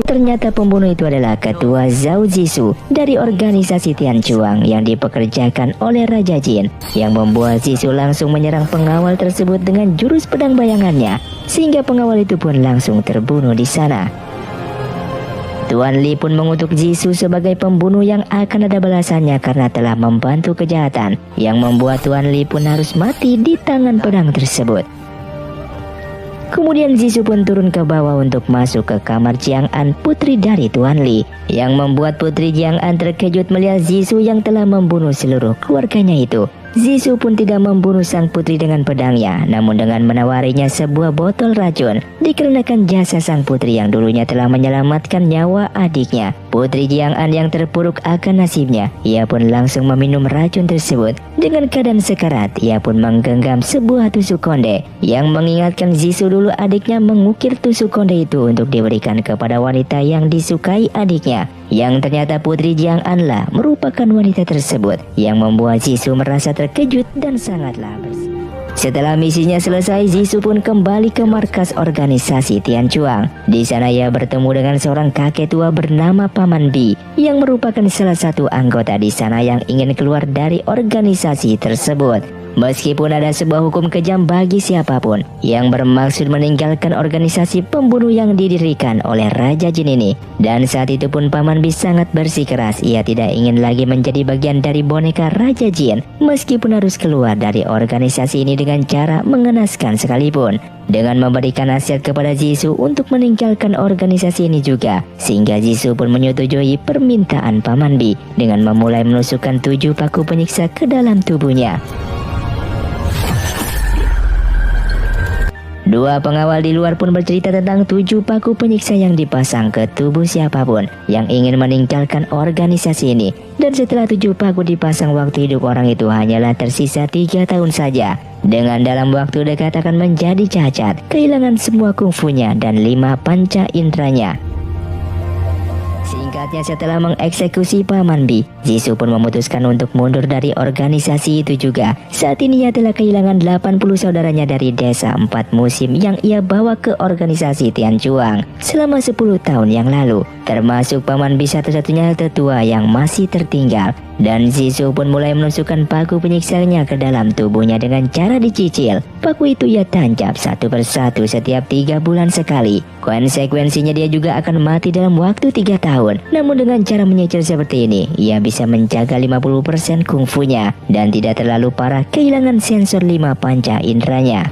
Ternyata pembunuh itu adalah ketua Zhao Zisu dari organisasi Tianchuang yang dipekerjakan oleh Raja Jin, yang membuat Zisu langsung menyerang pengawal tersebut dengan jurus pedang bayangannya, sehingga pengawal itu pun langsung terbunuh di sana. Tuan Li pun mengutuk Zisu sebagai pembunuh yang akan ada balasannya karena telah membantu kejahatan, yang membuat Tuan Li pun harus mati di tangan pedang tersebut. Kemudian Zisu pun turun ke bawah untuk masuk ke kamar Jiang An, putri dari Tuan Li, yang membuat putri Jiang An terkejut melihat Zisu yang telah membunuh seluruh keluarganya itu. Zisu pun tidak membunuh sang putri dengan pedangnya, namun dengan menawarinya sebuah botol racun, dikarenakan jasa sang putri yang dulunya telah menyelamatkan nyawa adiknya. Putri Jiang An yang terpuruk akan nasibnya, ia pun langsung meminum racun tersebut. Dengan keadaan sekarat, ia pun menggenggam sebuah tusuk konde, yang mengingatkan Zisu dulu adiknya mengukir tusuk konde itu untuk diberikan kepada wanita yang disukai adiknya, yang ternyata putri Jiang An lah merupakan wanita tersebut, yang membuat Zisu merasa terkejut dan sangatlah bersih. Setelah misinya selesai, Zisu pun kembali ke markas organisasi Tianchuang. Di sana ia bertemu dengan seorang kakek tua bernama Paman Bi, yang merupakan salah satu anggota di sana yang ingin keluar dari organisasi tersebut. Meskipun ada sebuah hukum kejam bagi siapapun yang bermaksud meninggalkan organisasi pembunuh yang didirikan oleh Raja Jin ini. Dan saat itu pun Paman Bi sangat bersikeras, ia tidak ingin lagi menjadi bagian dari boneka Raja Jin, meskipun harus keluar dari organisasi ini dengan cara mengenaskan sekalipun. Dengan memberikan nasihat kepada Zisu untuk meninggalkan organisasi ini juga, sehingga Zisu pun menyetujui permintaan Paman Bi dengan memulai menusukkan 7 paku penyiksa ke dalam tubuhnya. Dua pengawal di luar pun bercerita tentang 7 paku penyiksa yang dipasang ke tubuh siapapun yang ingin meninggalkan organisasi ini. Dan setelah 7 paku dipasang, waktu hidup orang itu hanyalah tersisa 3 tahun saja. Dengan dalam waktu dekat akan menjadi cacat, kehilangan semua kungfunya dan 5 panca inderanya. Singkatnya, setelah mengeksekusi Paman Bi, Zisu pun memutuskan untuk mundur dari organisasi itu juga. Saat ini ia telah kehilangan 80 saudaranya dari desa 4 musim yang ia bawa ke organisasi Tianchuang selama 10 tahun yang lalu, termasuk Paman Bi satu-satunya tetua yang masih tertinggal. Dan Zisu pun mulai menusukkan paku penyiksanya ke dalam tubuhnya dengan cara dicicil. Paku itu ia tancap satu persatu setiap 3 bulan sekali. Konsekuensinya dia juga akan mati dalam waktu 3 tahun. Namun dengan cara menyicil seperti ini, ia bisa menjaga 50% kungfunya dan tidak terlalu parah kehilangan sensor 5 panca inderanya.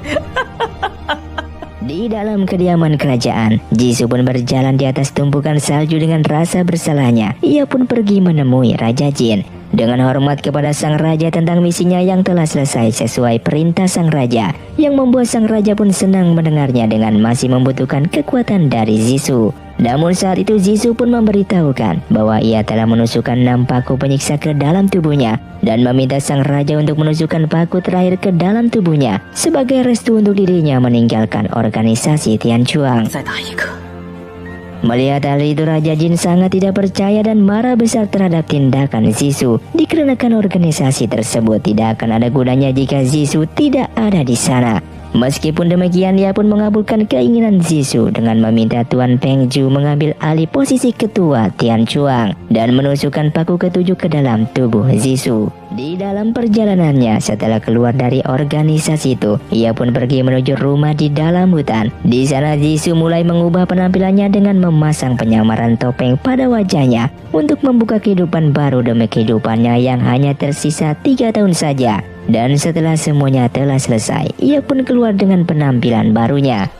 Di dalam kediaman kerajaan, Zisu pun berjalan di atas tumpukan salju dengan rasa bersalahnya. Ia pun pergi menemui Raja Jin dengan hormat kepada sang raja tentang misinya yang telah selesai sesuai perintah sang raja, yang membuat sang raja pun senang mendengarnya dengan masih membutuhkan kekuatan dari Zisu. Namun saat itu Zisu pun memberitahukan bahwa ia telah menusukkan 6 paku penyiksa ke dalam tubuhnya dan meminta sang raja untuk menusukkan paku terakhir ke dalam tubuhnya sebagai restu untuk dirinya meninggalkan organisasi Tianchuang. Melihat hal itu, Raja Jin sangat tidak percaya dan marah besar terhadap tindakan Zisu, dikarenakan organisasi tersebut tidak akan ada gunanya jika Zisu tidak ada di sana. Meskipun demikian, ia pun mengabulkan keinginan Zisu dengan meminta Tuan Peng Zhu mengambil alih posisi ketua Tianchuang dan menusukkan paku ke-7 ke dalam tubuh Zisu. Di dalam perjalanannya setelah keluar dari organisasi itu, ia pun pergi menuju rumah di dalam hutan. Di sana Zisu mulai mengubah penampilannya dengan memasang penyamaran topeng pada wajahnya untuk membuka kehidupan baru demi kehidupannya yang hanya tersisa 3 tahun saja. Dan setelah semuanya telah selesai, ia pun keluar dengan penampilan barunya.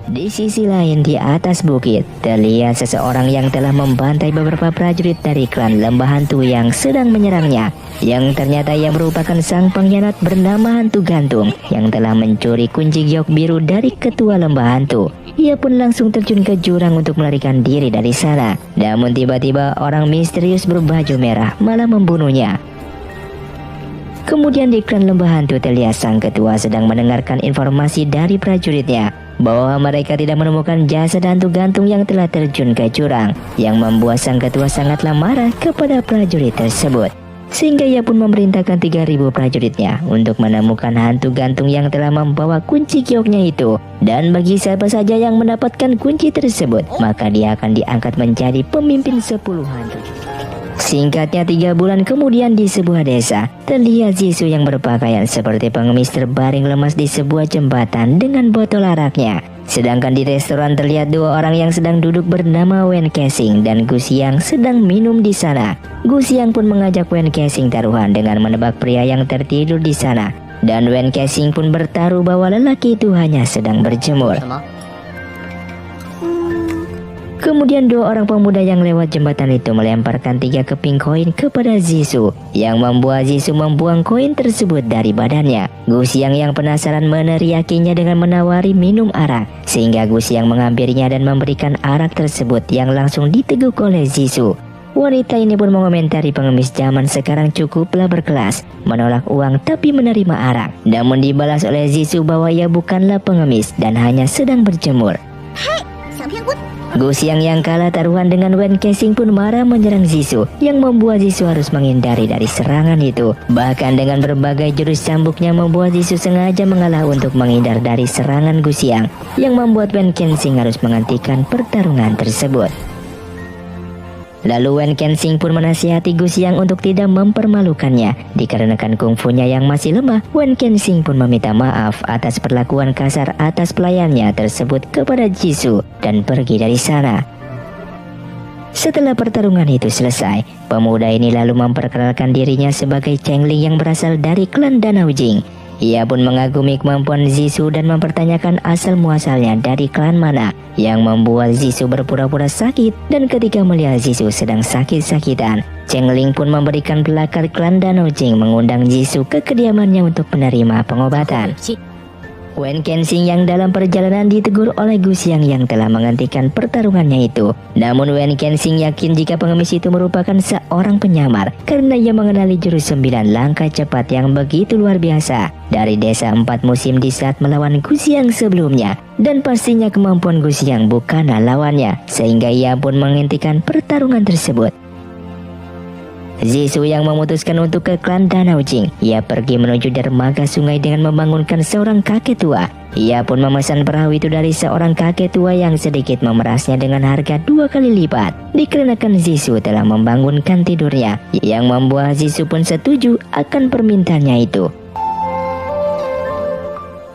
Di sisi lain, di atas bukit, terlihat seseorang yang telah membantai beberapa prajurit dari klan Lembah Hantu yang sedang menyerangnya, yang ternyata ia merupakan sang pengkhianat bernama Hantu Gantung yang telah mencuri kunci giok biru dari ketua Lembah Hantu. Ia pun langsung terjun ke jurang untuk melarikan diri dari sana. Namun tiba-tiba orang misterius berbaju merah malah membunuhnya. Kemudian di klan Lembah Hantu terlihat sang ketua sedang mendengarkan informasi dari prajuritnya bahwa mereka tidak menemukan jasad Hantu Gantung yang telah terjun ke jurang, yang membuat sang ketua sangatlah marah kepada prajurit tersebut. sehingga ia pun memerintahkan 3.000 prajuritnya untuk menemukan hantu gantung yang telah membawa kunci kioknya itu. Dan bagi siapa saja yang mendapatkan kunci tersebut, maka dia akan diangkat menjadi pemimpin 10 hantu. Singkatnya 3 bulan kemudian di sebuah desa, terlihat Jisoo yang berpakaian seperti pengemis terbaring lemas di sebuah jembatan dengan botol araknya. Sedangkan di restoran terlihat 2 orang yang sedang duduk bernama Wen Kexing dan Gu Xiang sedang minum di sana. Gu Xiang pun mengajak Wen Kexing taruhan dengan menebak pria yang tertidur di sana. Dan Wen Kexing pun bertaruh bahwa lelaki itu hanya sedang berjemur. Kemudian 2 orang pemuda yang lewat jembatan itu melemparkan 3 keping koin kepada Jisoo, yang membuat Jisoo membuang koin tersebut dari badannya. Gu Xiang yang penasaran meneriakinya dengan menawari minum arak, sehingga Gu Xiang mengambilnya dan memberikan arak tersebut yang langsung diteguk oleh Jisoo. Wanita ini pun mengomentari pengemis zaman sekarang cukuplah berkelas, menolak uang tapi menerima arak. Namun dibalas oleh Jisoo bahwa ia bukanlah pengemis dan hanya sedang berjemur. Gu Xiang yang kalah taruhan dengan Wen Kexing pun marah menyerang Jisoo, yang membuat Jisoo harus menghindari dari serangan itu. Bahkan dengan berbagai jurus cambuknya membuat Jisoo sengaja mengalah untuk menghindar dari serangan Gu Xiang, yang membuat Wen Kexing harus menghentikan pertarungan tersebut. Lalu Wen Kexing pun menasihati Gu Xiang untuk tidak mempermalukannya. Dikarenakan kungfunya yang masih lemah, Wen Kexing pun meminta maaf atas perlakuan kasar atas pelayannya tersebut kepada Jisoo dan pergi dari sana. Setelah pertarungan itu selesai, pemuda ini lalu memperkenalkan dirinya sebagai Chengling yang berasal dari klan Danau Jing. Ia pun mengagumi kemampuan Jisoo dan mempertanyakan asal muasalnya dari klan mana, yang membuat Jisoo berpura-pura sakit. Dan ketika melihat Jisoo sedang sakit-sakitan, Chengling pun memberikan pelakar klan Danau Jing mengundang Jisoo ke kediamannya untuk menerima pengobatan. Wen Kexing yang dalam perjalanan ditegur oleh Gu Xiang yang telah menghentikan pertarungannya itu. Namun Wen Kexing yakin jika pengemis itu merupakan seorang penyamar, karena ia mengenali jurus 9 langkah cepat yang begitu luar biasa dari desa 4 musim di saat melawan Gu Xiang sebelumnya. Dan pastinya kemampuan Gu Xiang bukanlah lawannya, sehingga ia pun menghentikan pertarungan tersebut. Jisoo yang memutuskan untuk ke klan Danau Jing. Ia pergi menuju dermaga sungai dengan membangunkan seorang kakek tua. Ia pun memesan perahu itu dari seorang kakek tua yang sedikit memerasnya dengan harga 2 kali lipat. Dikarenakan Jisoo telah membangunkan tidurnya, yang membuat Jisoo pun setuju akan permintaannya itu.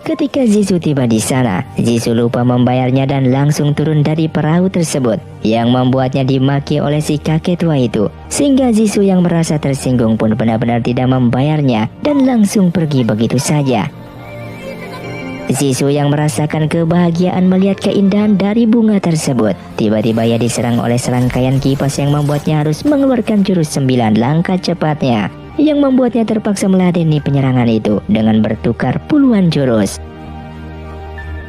Ketika Jisoo tiba di sana, Jisoo lupa membayarnya dan langsung turun dari perahu tersebut, yang membuatnya dimaki oleh si kakek tua itu. Sehingga Jisoo yang merasa tersinggung pun benar-benar tidak membayarnya dan langsung pergi begitu saja. Jisoo yang merasakan kebahagiaan melihat keindahan dari bunga tersebut, tiba-tiba ia diserang oleh serangkaian kipas yang membuatnya harus mengeluarkan jurus 9 langkah cepatnya, yang membuatnya terpaksa meladeni penyerangan itu dengan bertukar puluhan jurus.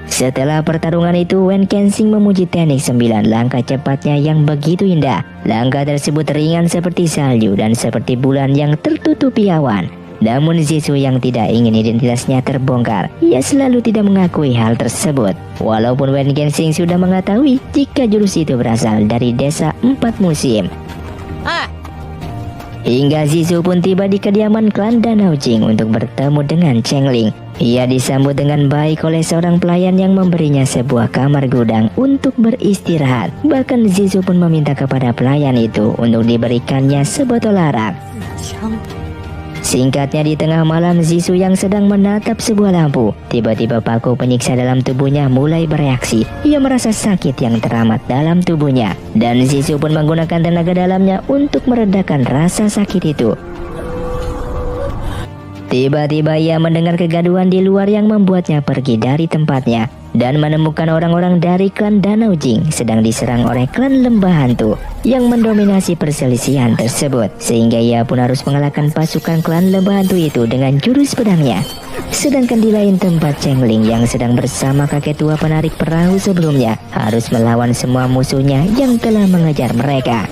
Setelah pertarungan itu, Wen Kexing memuji teknik 9 langkah cepatnya yang begitu indah. Langkah tersebut ringan seperti salju dan seperti bulan yang tertutupi awan. Namun Jisoo yang tidak ingin identitasnya terbongkar, ia selalu tidak mengakui hal tersebut. Walaupun Wen Kexing sudah mengetahui jika jurus itu berasal dari desa 4 musim. Hingga Jisoo pun tiba di kediaman klan Danau Jing untuk bertemu dengan Chengling. Ia disambut dengan baik oleh seorang pelayan yang memberinya sebuah kamar gudang untuk beristirahat. Bahkan Jisoo pun meminta kepada pelayan itu untuk diberikannya sebotol arak. Singkatnya di tengah malam, Jisoo yang sedang menatap sebuah lampu, tiba-tiba paku penyiksa dalam tubuhnya mulai bereaksi. Ia merasa sakit yang teramat dalam tubuhnya, dan Jisoo pun menggunakan tenaga dalamnya untuk meredakan rasa sakit itu. Tiba-tiba ia mendengar kegaduhan di luar yang membuatnya pergi dari tempatnya dan menemukan orang-orang dari klan Danau Jing sedang diserang oleh klan Lembah Hantu yang mendominasi perselisihan tersebut, sehingga ia pun harus mengalahkan pasukan klan Lembah Hantu itu dengan jurus pedangnya. Sedangkan di lain tempat, Chengling yang sedang bersama kakek tua penarik perahu sebelumnya harus melawan semua musuhnya yang telah mengejar mereka.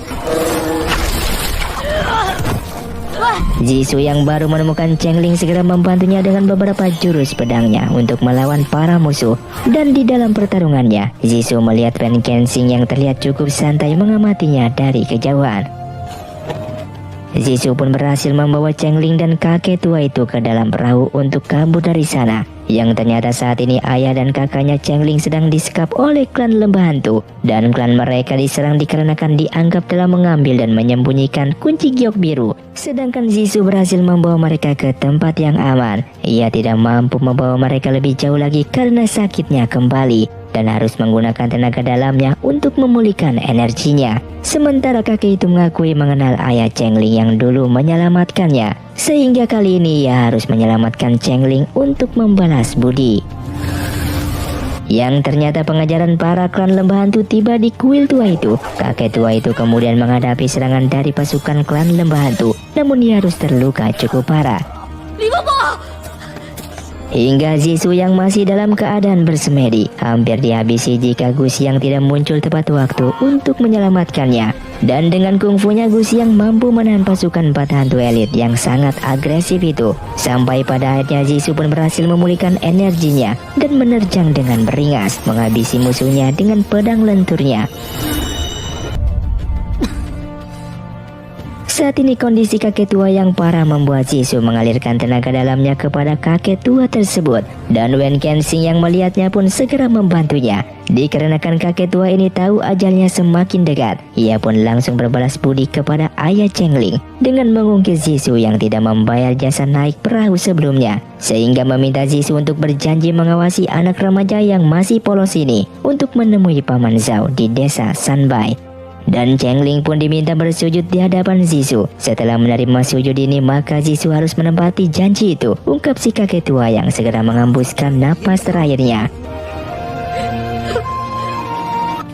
Jisoo yang baru menemukan Chengling segera membantunya dengan beberapa jurus pedangnya untuk melawan para musuh. Dan di dalam pertarungannya, Jisoo melihat Wen Kexing yang terlihat cukup santai mengamatinya dari kejauhan. Zizou pun berhasil membawa Chengling dan kakek tua itu ke dalam perahu untuk kabur dari sana. Yang ternyata saat ini ayah dan kakaknya Chengling sedang disekap oleh klan lembah hantu, dan klan mereka diserang dikarenakan dianggap telah mengambil dan menyembunyikan kunci giok biru. Sedangkan Zizou berhasil membawa mereka ke tempat yang aman. Ia tidak mampu membawa mereka lebih jauh lagi karena sakitnya kembali dan harus menggunakan tenaga dalamnya untuk memulihkan energinya. Sementara kakek itu mengakui mengenal ayah Chengling yang dulu menyelamatkannya, sehingga kali ini ia harus menyelamatkan Chengling untuk membalas budi. Yang ternyata pengajaran para klan lembah hantu tiba di kuil tua itu. Kakek tua itu kemudian menghadapi serangan dari pasukan klan lembah hantu, namun ia harus terluka cukup parah. Hingga Zizou yang masih dalam keadaan bersemedi hampir dihabisi jika Gusi yang tidak muncul tepat waktu untuk menyelamatkannya. Dan dengan kungfunya Gusi yang mampu menahan pasukan 4 hantu elit yang sangat agresif itu. Sampai pada akhirnya Zizou pun berhasil memulihkan energinya dan menerjang dengan beringas menghabisi musuhnya dengan pedang lenturnya. Saat ini kondisi kakek tua yang parah membuat Zizou mengalirkan tenaga dalamnya kepada kakek tua tersebut, dan Wen Kensing yang melihatnya pun segera membantunya. Dikarenakan kakek tua ini tahu ajalnya semakin dekat, ia pun langsung berbalas budi kepada ayah Chengling dengan mengungkit Zizou yang tidak membayar jasa naik perahu sebelumnya, sehingga meminta Zizou untuk berjanji mengawasi anak remaja yang masih polos ini untuk menemui Paman Zhao di desa Sanbai. Dan Chengling pun diminta bersujud di hadapan Zizou. Setelah menerima sujud ini, maka Zizou harus menepati janji itu, ungkap si kakek tua yang segera menghembuskan napas terakhirnya.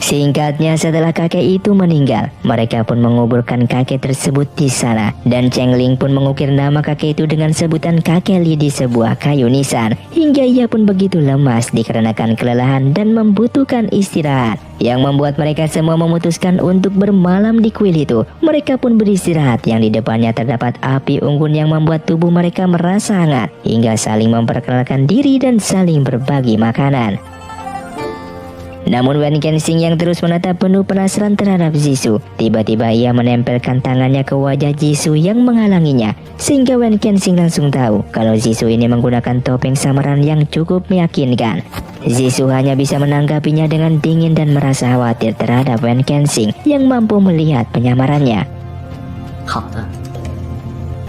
Singkatnya, setelah kakek itu meninggal, mereka pun menguburkan kakek tersebut di sana, dan Chengling pun mengukir nama kakek itu dengan sebutan kakek Li di sebuah kayu nisan, hingga ia pun begitu lemas dikarenakan kelelahan dan membutuhkan istirahat, yang membuat mereka semua memutuskan untuk bermalam di kuil itu. Mereka pun beristirahat, yang di depannya terdapat api unggun yang membuat tubuh mereka merasa hangat, hingga saling memperkenalkan diri dan saling berbagi makanan. Namun Wen Kensing yang terus menatap penuh penasaran terhadap Zizou, tiba-tiba ia menempelkan tangannya ke wajah Zizou yang menghalanginya, sehingga Wen Kensing langsung tahu kalau Zizou ini menggunakan topeng samaran yang cukup meyakinkan. Zizou hanya bisa menanggapinya dengan dingin dan merasa khawatir terhadap Wen Kensing yang mampu melihat penyamarannya.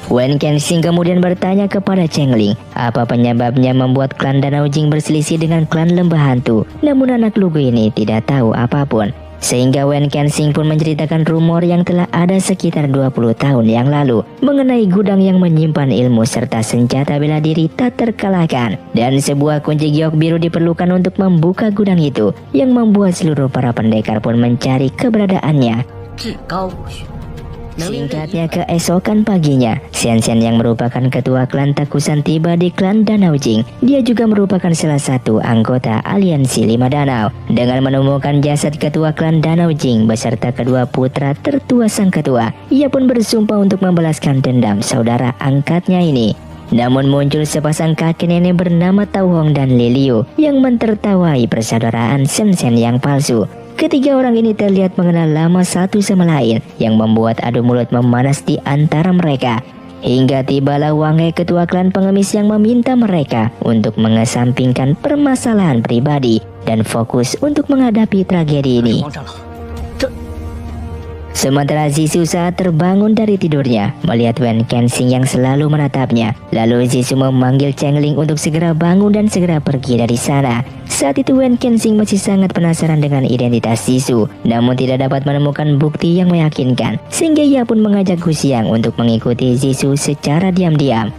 Wen Kensing kemudian bertanya kepada Chengling apa penyebabnya membuat klan Danau Jing berselisih dengan klan lembah hantu. Namun anak lugu ini tidak tahu apapun, sehingga Wen Kensing pun menceritakan rumor yang telah ada sekitar 20 tahun yang lalu mengenai gudang yang menyimpan ilmu serta senjata bela diri tak terkalahkan, dan sebuah kunci giok biru diperlukan untuk membuka gudang itu, yang membuat seluruh para pendekar pun mencari keberadaannya. Singkatnya, keesokan paginya, Xian Xian yang merupakan ketua klan Takusan tiba di klan Danau Jing. Dia juga merupakan salah satu anggota aliansi 5 danau. Dengan menemukan jasad ketua klan Danau Jing beserta kedua putra tertua sang ketua, ia pun bersumpah untuk membalaskan dendam saudara angkatnya ini. Namun muncul sepasang kakek nenek bernama Tao Hong dan Li Liu yang mentertawai persaudaraan Xian Xian yang palsu. Ketiga orang ini terlihat mengenal lama satu sama lain, yang membuat adu mulut memanas di antara mereka. Hingga tibalah Wang He, ketua klan pengemis, yang meminta mereka untuk mengesampingkan permasalahan pribadi dan fokus untuk menghadapi tragedi ini. Sementara Zizou saat terbangun dari tidurnya melihat Wen Kensing yang selalu menatapnya. Lalu Zizou memanggil Chengling untuk segera bangun dan segera pergi dari sana. Saat itu Wen Kensing masih sangat penasaran dengan identitas Zizou, namun tidak dapat menemukan bukti yang meyakinkan, sehingga ia pun mengajak Gu Xiang untuk mengikuti Zizou secara diam-diam.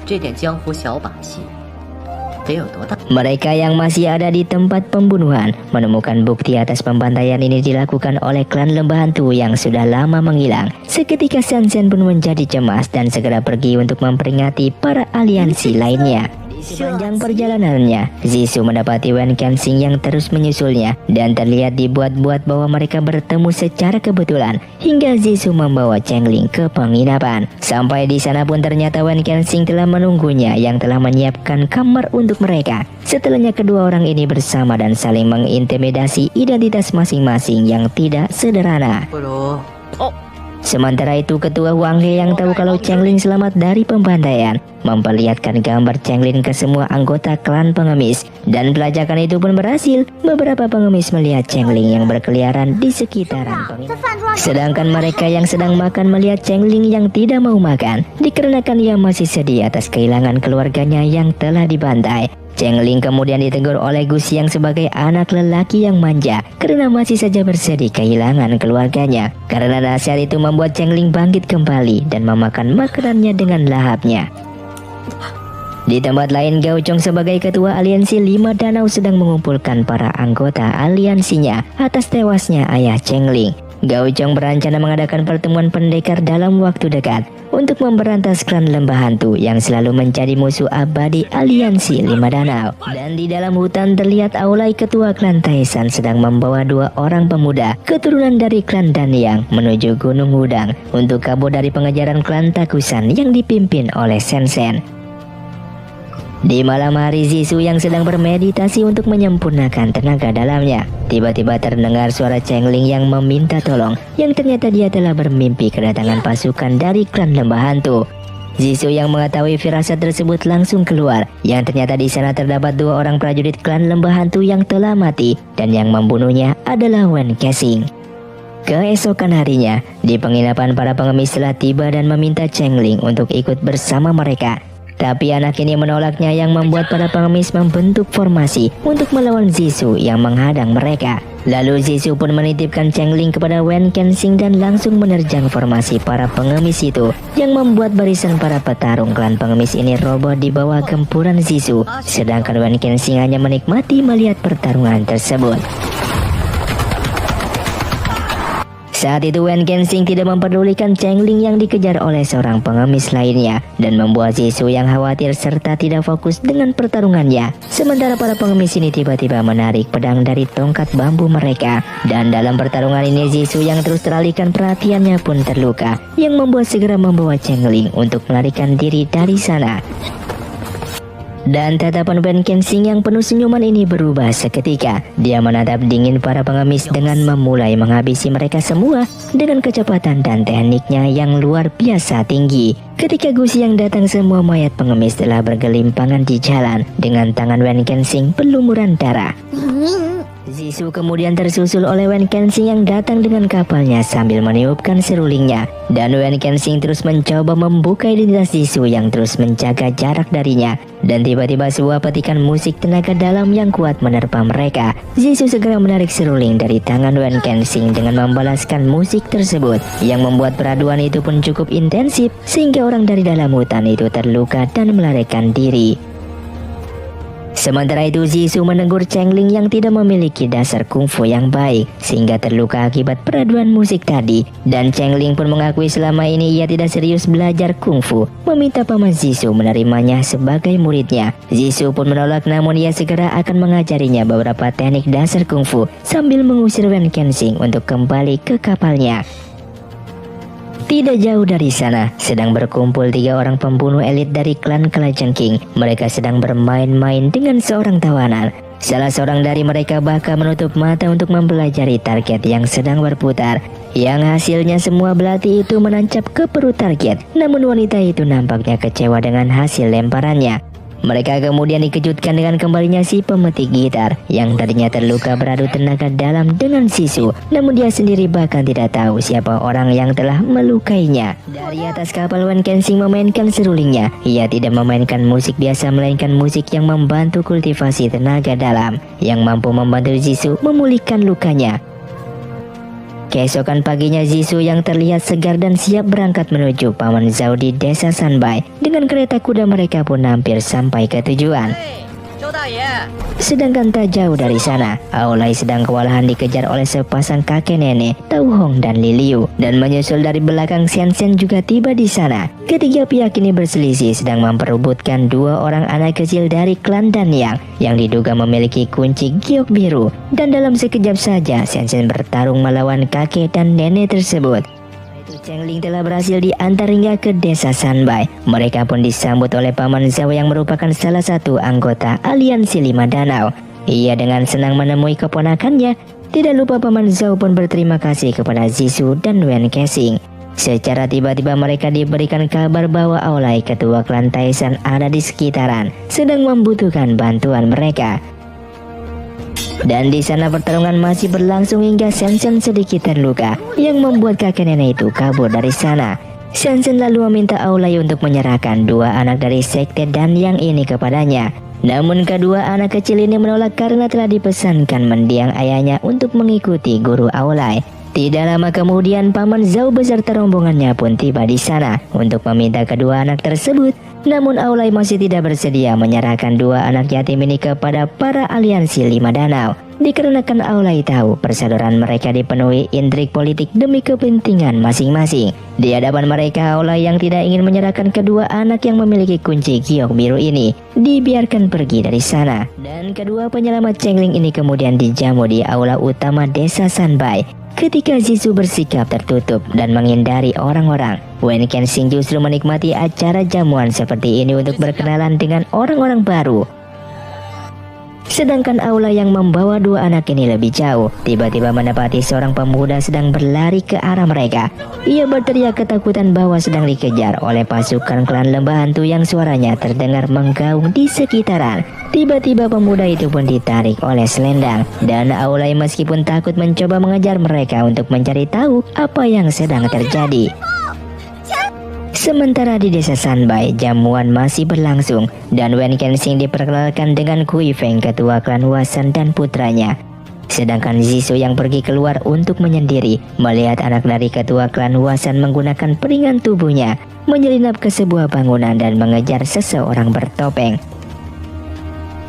Mereka yang masih ada di tempat pembunuhan menemukan bukti atas pembantaian ini dilakukan oleh klan lembah hantu yang sudah lama menghilang. Seketika Xian Xian pun menjadi cemas dan segera pergi untuk memperingati para aliansi lainnya. Sepanjang perjalanannya, Zizou mendapati Wen Kensing yang terus menyusulnya, dan terlihat dibuat-buat bahwa mereka bertemu secara kebetulan, hingga Zizou membawa Chengling ke penginapan. Sampai di sana pun ternyata Wen Kensing telah menunggunya yang telah menyiapkan kamar untuk mereka. Setelahnya kedua orang ini bersama dan saling mengintimidasi identitas masing-masing yang tidak sederhana. Sementara itu ketua Wang He yang tahu kalau Cheng Ling selamat dari pembantaian memperlihatkan gambar Cheng Ling ke semua anggota klan pengemis, dan pelacakan itu pun berhasil. Beberapa pengemis melihat Cheng Ling yang berkeliaran di sekitaran penginapan. Sedangkan mereka yang sedang makan melihat Cheng Ling yang tidak mau makan dikarenakan ia masih sedih atas kehilangan keluarganya yang telah dibantai. Cheng Ling kemudian ditegur oleh Gu Xiang sebagai anak lelaki yang manja karena masih saja bersedih kehilangan keluarganya. Karena nasihat itu membuat Cheng Ling bangkit kembali dan memakan makanannya dengan lahapnya. Di tempat lain, Gao Chong sebagai ketua aliansi 5 danau sedang mengumpulkan para anggota aliansinya atas tewasnya ayah Cheng Ling. Gao Chong berencana mengadakan pertemuan pendekar dalam waktu dekat untuk memberantas klan lembah hantu yang selalu menjadi musuh abadi aliansi 5 danau. Dan di dalam hutan terlihat Aulai ketua klan Taisan sedang membawa 2 orang pemuda keturunan dari klan Danyang menuju Gunung Wudang untuk kabur dari pengejaran klan Takusan yang dipimpin oleh Sensen. Di malam hari, Zhisu yang sedang bermeditasi untuk menyempurnakan tenaga dalamnya, tiba-tiba terdengar suara Cheng Ling yang meminta tolong, yang ternyata dia telah bermimpi kedatangan pasukan dari klan lembah hantu. Zhisu yang mengetahui firasat tersebut langsung keluar, yang ternyata di sana terdapat 2 orang prajurit klan lembah hantu yang telah mati, dan yang membunuhnya adalah Wen Kexing. Keesokan harinya, di penginapan para pengemis telah tiba dan meminta Cheng Ling untuk ikut bersama mereka. Tapi anak ini menolaknya yang membuat para pengemis membentuk formasi untuk melawan Zhisu yang menghadang mereka. Lalu Zhisu pun menitipkan Cheng Ling kepada Wen Kexing dan langsung menerjang formasi para pengemis itu, yang membuat barisan para petarung klan pengemis ini roboh di bawah gempuran Zhisu. Sedangkan Wen Kexing hanya menikmati melihat pertarungan tersebut. Saat itu Wen Kexing tidak memperdulikan Cheng Ling yang dikejar oleh seorang pengemis lainnya, dan membuat Zhisu yang khawatir serta tidak fokus dengan pertarungannya. Sementara para pengemis ini tiba-tiba menarik pedang dari tongkat bambu mereka, dan dalam pertarungan ini Zhisu yang terus teralihkan perhatiannya pun terluka, yang membuat segera membawa Cheng Ling untuk melarikan diri dari sana. Dan tatapan Wen Kexing yang penuh senyuman ini berubah seketika. Dia menatap dingin para pengemis dengan memulai menghabisi mereka semua dengan kecepatan dan tekniknya yang luar biasa tinggi. Ketika Gu Xiang datang, semua mayat pengemis telah bergelimpangan di jalan dengan tangan Wen Kexing berlumuran darah. Zhisu kemudian tersusul oleh Wen Kexing yang datang dengan kapalnya sambil meniupkan serulingnya, dan Wen Kexing terus mencoba membuka identitas Zhisu yang terus menjaga jarak darinya. Dan tiba-tiba sebuah petikan musik tenaga dalam yang kuat menerpa mereka. Zhisu segera menarik seruling dari tangan Wen Kexing dengan membalaskan musik tersebut, yang membuat peraduan itu pun cukup intensif sehingga orang dari dalam hutan itu terluka dan melarikan diri. Sementara itu Zhisu menegur Cheng Ling yang tidak memiliki dasar kungfu yang baik sehingga terluka akibat peraduan musik tadi, dan Cheng Ling pun mengakui selama ini ia tidak serius belajar kungfu, meminta paman Zhisu menerimanya sebagai muridnya. Zhisu pun menolak, namun ia segera akan mengajarinya beberapa teknik dasar kungfu sambil mengusir Wen Kexing untuk kembali ke kapalnya. Tidak jauh dari sana, sedang berkumpul 3 orang pembunuh elit dari klan Kalajengking. Mereka sedang bermain-main dengan seorang tawanan. Salah seorang dari mereka bahkan menutup mata untuk mempelajari target yang sedang berputar, yang hasilnya semua belati itu menancap ke perut target. Namun wanita itu nampaknya kecewa dengan hasil lemparannya. Mereka kemudian dikejutkan dengan kembalinya si pemetik gitar yang tadinya terluka beradu tenaga dalam dengan Zhisu, namun dia sendiri bahkan tidak tahu siapa orang yang telah melukainya. Dari atas kapal Wen Kexing memainkan serulingnya. Ia tidak memainkan musik biasa, melainkan musik yang membantu kultivasi tenaga dalam, yang mampu membantu Zhisu memulihkan lukanya. Keesokan paginya Zhisu yang terlihat segar dan siap berangkat menuju paman Zhao di desa Sanbai. Dengan kereta kuda mereka pun hampir sampai ke tujuan. Sedangkan tak jauh dari sana, Aulai sedang kewalahan dikejar oleh sepasang kakek nenek, Tau Hong dan Li Liu, dan menyusul dari belakang Xian Xian juga tiba di sana. Ketiga pihak ini berselisih sedang memperebutkan 2 orang anak kecil dari klan Danyang yang diduga memiliki kunci giok biru, dan dalam sekejap saja Xian Xian bertarung melawan kakek dan nenek tersebut. Cheng Ling telah berhasil diantar hingga ke desa Sanbai. Mereka pun disambut oleh paman Zhao yang merupakan salah satu anggota aliansi 5 danau. Ia dengan senang menemui keponakannya. Tidak lupa paman Zhao pun berterima kasih kepada Zhisu dan Wen Kexing. Secara tiba-tiba mereka diberikan kabar bahwa Aulai, ketua klan Taishan, ada di sekitaran, sedang membutuhkan bantuan mereka. Dan di sana pertarungan masih berlangsung hingga Shen sedikit terluka, yang membuat kakek nenek itu kabur dari sana. Shen lalu meminta Aulai untuk menyerahkan dua anak dari sekte dan yang ini kepadanya. Namun kedua anak kecil ini menolak karena telah dipesankan mendiang ayahnya untuk mengikuti guru Aulai. Tidak lama kemudian Paman Zhao beserta rombongannya pun tiba di sana untuk meminta kedua anak tersebut. Namun Aulai masih tidak bersedia menyerahkan dua anak yatim ini kepada para aliansi Lima Danau. Dikarenakan Aulai tahu persaudaraan mereka dipenuhi intrik politik demi kepentingan masing-masing. Di hadapan mereka, Aulai yang tidak ingin menyerahkan kedua anak yang memiliki kunci giok biru ini dibiarkan pergi dari sana. Dan kedua penyelamat Chengling ini kemudian dijamu di aula utama desa Sanbai. Ketika Zhisu bersikap tertutup dan menghindari orang-orang, Wen Kensing justru menikmati acara jamuan seperti ini untuk berkenalan dengan orang-orang baru. Sedangkan Aula yang membawa dua anak ini lebih jauh, tiba-tiba mendapati seorang pemuda sedang berlari ke arah mereka. Ia berteriak ketakutan bahwa sedang dikejar oleh pasukan klan lembah hantu yang suaranya terdengar menggaung di sekitaran. Tiba-tiba pemuda itu pun ditarik oleh selendang, dan Aulai meskipun takut mencoba mengejar mereka untuk mencari tahu apa yang sedang terjadi. Sementara di desa Sanbai, jamuan masih berlangsung dan Wen Kensing diperkenalkan dengan Kui Feng, ketua klan Huasan dan putranya. Sedangkan Zhisu yang pergi keluar untuk menyendiri melihat anak dari ketua klan Huasan menggunakan peringan tubuhnya menyelinap ke sebuah bangunan dan mengejar seseorang bertopeng.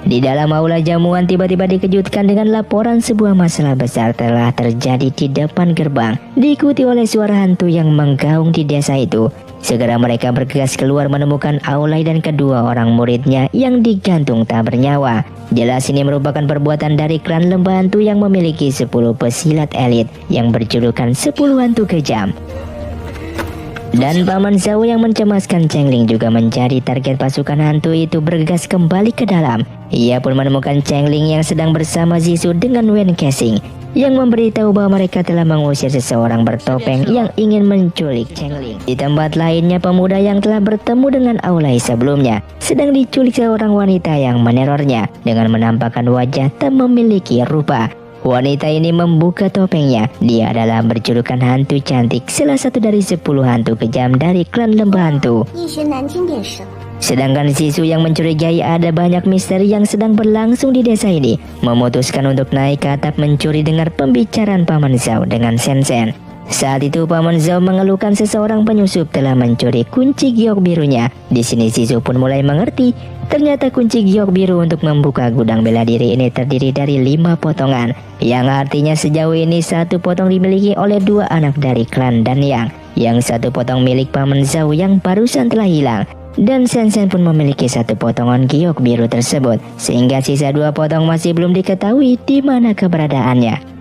Di dalam aula jamuan tiba-tiba dikejutkan dengan laporan sebuah masalah besar telah terjadi di depan gerbang, diikuti oleh suara hantu yang menggaung di desa itu. Segera mereka bergegas keluar menemukan Aulai dan kedua orang muridnya yang digantung tak bernyawa. Jelas ini merupakan perbuatan dari klan lembah hantu yang memiliki 10 pesilat elit yang berjulukan 10 hantu kejam. Dan Paman Zhao yang mencemaskan Chengling juga menjadi target pasukan hantu itu bergegas kembali ke dalam. Ia pun menemukan Chengling yang sedang bersama Zhisu dengan Wen Kensing yang memberitahu bahwa mereka telah mengusir seseorang bertopeng yang ingin menculik Chengling. Di tempat lainnya, pemuda yang telah bertemu dengan Aulai sebelumnya sedang diculik seorang wanita yang menerornya dengan menampakkan wajah tak memiliki rupa. Wanita ini membuka topengnya. Dia adalah berjulukan hantu cantik, salah satu dari 10 hantu kejam dari klan lembah hantu. Sedangkan Zhisu yang mencurigai ada banyak misteri yang sedang berlangsung di desa ini memutuskan untuk naik ke atap mencuri dengar pembicaraan Paman Zhao dengan Shen. Saat itu Paman Zhao mengeluhkan seseorang penyusup telah mencuri kunci giok birunya. Di sini Zhisu pun mulai mengerti. Ternyata kunci giok biru untuk membuka gudang bela diri ini terdiri dari 5 potongan, yang artinya sejauh ini 1 potong dimiliki oleh 2 anak dari klan Danyang, yang 1 potong milik Paman Zhao yang barusan telah hilang. Dan Shen pun memiliki 1 potongan giok biru tersebut, sehingga sisa 2 potong masih belum diketahui di mana keberadaannya.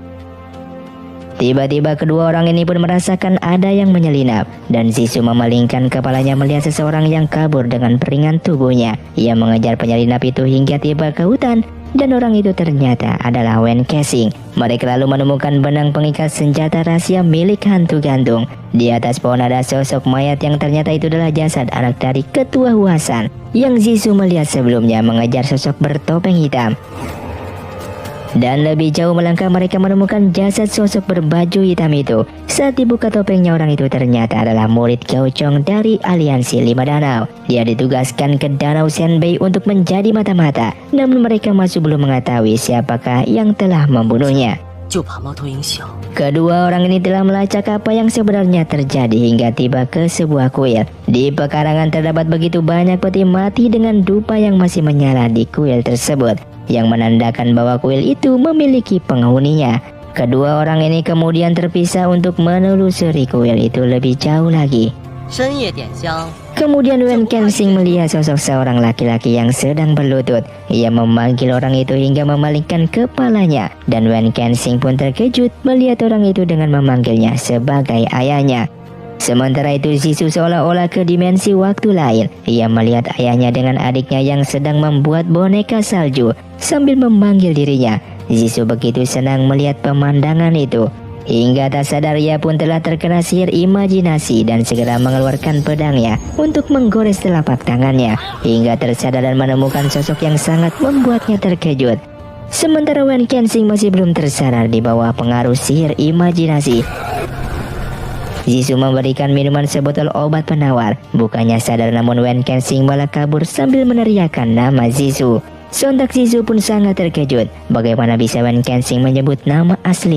Tiba-tiba kedua orang ini pun merasakan ada yang menyelinap, dan Zhisu memalingkan kepalanya melihat seseorang yang kabur dengan peringan tubuhnya. Ia mengejar penyelinap itu hingga tiba ke hutan, dan orang itu ternyata adalah Wen Kensing. Mereka lalu menemukan benang pengikat senjata rahasia milik hantu gantung. Di atas pohon ada sosok mayat yang ternyata itu adalah jasad anak dari ketua Huasan yang Zhisu melihat sebelumnya mengejar sosok bertopeng hitam. Dan lebih jauh melangkah mereka menemukan jasad sosok berbaju hitam itu. Saat dibuka topengnya, orang itu ternyata adalah murid Gao Chong dari aliansi Lima Danau. Dia ditugaskan ke Danau Shenbei untuk menjadi mata-mata, namun mereka masih belum mengetahui siapakah yang telah membunuhnya. Kedua orang ini telah melacak apa yang sebenarnya terjadi hingga tiba ke sebuah kuil. Di pekarangan terdapat begitu banyak peti mati dengan dupa yang masih menyala di kuil tersebut, yang menandakan bahwa kuil itu memiliki penghuninya. Kedua orang ini kemudian terpisah untuk menelusuri kuil itu lebih jauh lagi. Kemudian Wen Kensing melihat sosok seorang laki-laki yang sedang berlutut. Ia memanggil orang itu hingga memalingkan kepalanya, dan Wen Kensing pun terkejut melihat orang itu dengan memanggilnya sebagai ayahnya. Sementara itu Zhisu seolah-olah ke dimensi waktu lain. Ia melihat ayahnya dengan adiknya yang sedang membuat boneka salju sambil memanggil dirinya. Zhisu begitu senang melihat pemandangan itu. Hingga tak sadar ia pun telah terkena sihir imajinasi dan segera mengeluarkan pedangnya untuk menggores telapak tangannya hingga tersadar dan menemukan sosok yang sangat membuatnya terkejut. Sementara Wen Kensing masih belum tersadar di bawah pengaruh sihir imajinasi. Jisoo memberikan minuman sebotol obat penawar. Bukannya sadar namun Wen Kensing malah kabur sambil meneriakkan nama Jisoo. Sontak Jisoo pun sangat terkejut. Bagaimana bisa Wen Kensing menyebut nama asli